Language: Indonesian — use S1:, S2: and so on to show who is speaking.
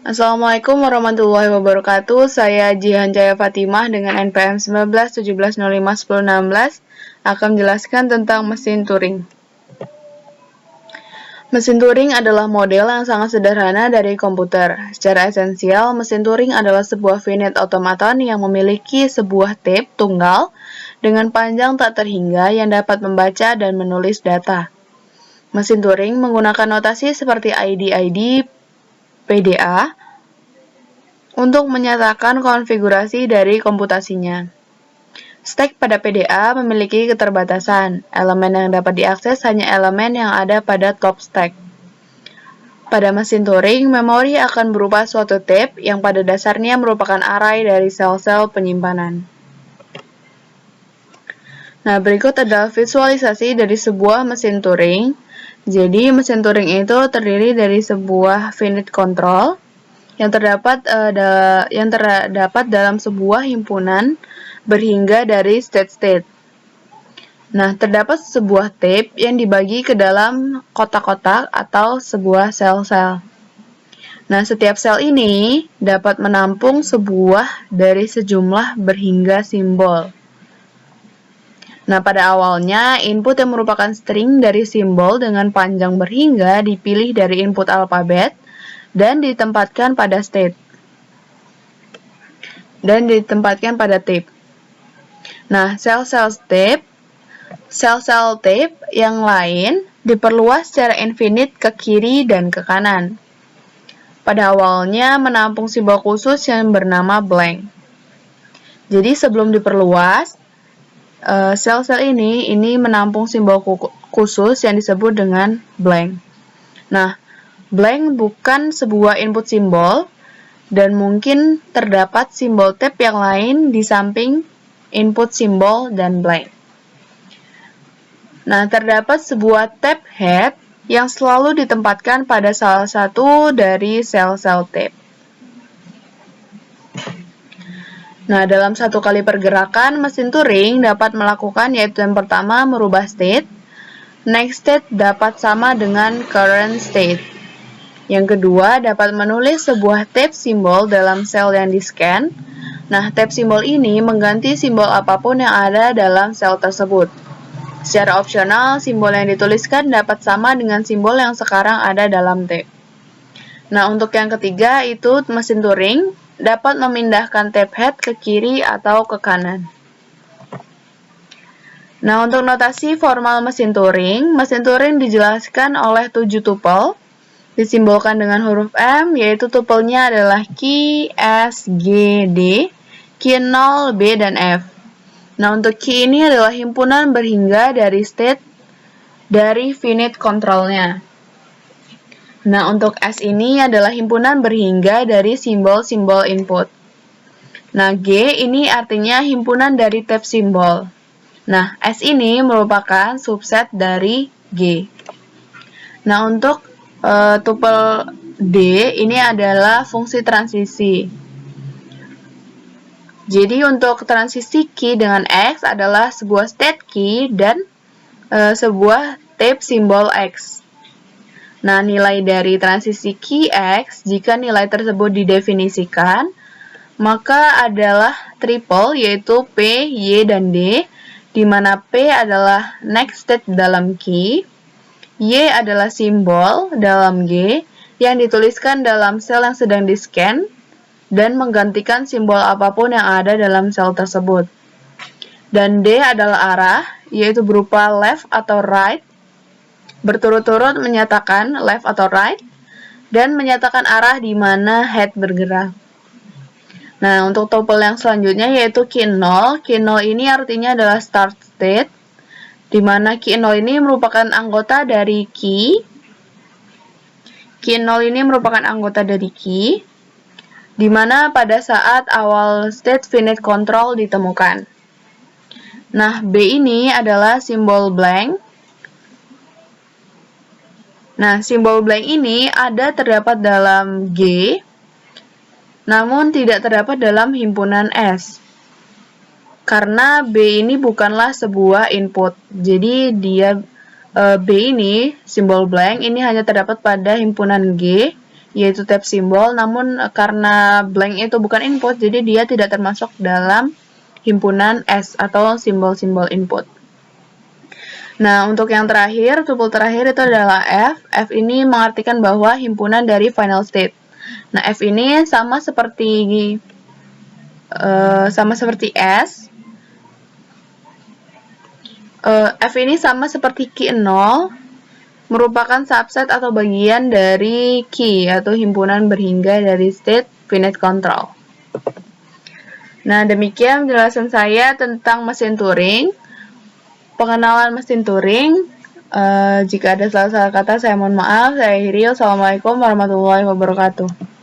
S1: Assalamualaikum warahmatullahi wabarakatuh. Saya Jihan Jaya Fatimah dengan NPM 19 17 05 10 16 akan menjelaskan tentang mesin Turing. Mesin Turing adalah model yang sangat sederhana dari komputer. Secara esensial, mesin Turing adalah sebuah finite automaton yang memiliki sebuah tape tunggal dengan panjang tak terhingga yang dapat membaca dan menulis data. Mesin Turing menggunakan notasi seperti ID-ID, PDA, untuk menyatakan konfigurasi dari komputasinya. Stek pada PDA memiliki keterbatasan. Elemen yang dapat diakses hanya elemen yang ada pada top stek. Pada mesin Turing, memori akan berupa suatu tape yang pada dasarnya merupakan array dari sel-sel penyimpanan. Nah, berikut adalah visualisasi dari sebuah mesin Turing. Jadi, mesin Turing itu terdiri dari sebuah finite control yang terdapat dalam sebuah himpunan berhingga dari state-state. Nah, terdapat sebuah tape yang dibagi ke dalam kotak-kotak atau sebuah sel-sel. Nah, setiap sel ini dapat menampung sebuah dari sejumlah berhingga simbol. Nah, pada awalnya, input yang merupakan string dari simbol dengan panjang berhingga dipilih dari input alfabet dan ditempatkan pada tape. Nah, sel-sel tape yang lain diperluas secara infinite ke kiri dan ke kanan. Pada awalnya menampung simbol khusus yang bernama blank. Jadi sebelum diperluas, sel-sel ini menampung simbol khusus yang disebut dengan blank. Nah, blank bukan sebuah input simbol dan mungkin terdapat simbol tape yang lain di samping input simbol dan blank. Nah, terdapat sebuah tape head yang selalu ditempatkan pada salah satu dari sel-sel tape. Nah, dalam satu kali pergerakan, mesin Turing dapat melakukan yaitu yang pertama merubah state, next state dapat sama dengan current state. Yang kedua, dapat menulis sebuah tape simbol dalam sel yang di-scan. Nah, tape simbol ini mengganti simbol apapun yang ada dalam sel tersebut. Secara opsional, simbol yang dituliskan dapat sama dengan simbol yang sekarang ada dalam tape. Nah, untuk yang ketiga, itu mesin Turing dapat memindahkan tape head ke kiri atau ke kanan. Nah, untuk notasi formal mesin Turing dijelaskan oleh 7 tuple, disimbolkan dengan huruf M, yaitu tupelnya adalah key, S, G, D, key 0, B, dan F. Nah, untuk key ini adalah himpunan berhingga dari state dari finite control-nya. Nah, untuk S ini adalah himpunan berhingga dari simbol-simbol input. Nah, G ini artinya himpunan dari tape simbol. Nah, S ini merupakan subset dari G. Nah, untuk tuple D ini adalah fungsi transisi. Jadi untuk transisi key dengan X adalah sebuah state key dan sebuah tape simbol X. Nah, nilai dari transisi key X, jika nilai tersebut didefinisikan, maka adalah triple yaitu P, Y, dan D, di mana P adalah next state dalam key, Y adalah simbol dalam G yang dituliskan dalam sel yang sedang di-scan dan menggantikan simbol apapun yang ada dalam sel tersebut. Dan D adalah arah, yaitu berupa left atau right, berturut-turut menyatakan left atau right, dan menyatakan arah di mana head bergerak. Nah, untuk tuple yang selanjutnya yaitu key 0. Key 0 ini artinya adalah start state, di mana key 0 ini merupakan anggota dari key. Key 0 ini merupakan anggota dari key, di mana pada saat awal state finite control ditemukan. Nah, B ini adalah simbol blank. Nah, simbol blank ini terdapat dalam G, namun tidak terdapat dalam himpunan S. Karena B ini bukanlah sebuah input, jadi B ini, simbol blank, ini hanya terdapat pada himpunan G, yaitu tab simbol, namun karena blank itu bukan input, jadi dia tidak termasuk dalam himpunan S atau simbol-simbol input. Nah, untuk yang terakhir, tuple terakhir itu adalah F. F ini mengartikan bahwa himpunan dari final state. Nah, F ini sama seperti S. F ini sama seperti key 0, merupakan subset atau bagian dari key atau himpunan berhingga dari state finite control. Nah, demikian penjelasan saya tentang mesin Turing. Pengenalan mesin Turing. Jika ada salah-salah kata, saya mohon maaf. Saya akhiri. Wassalamualaikum warahmatullahi wabarakatuh.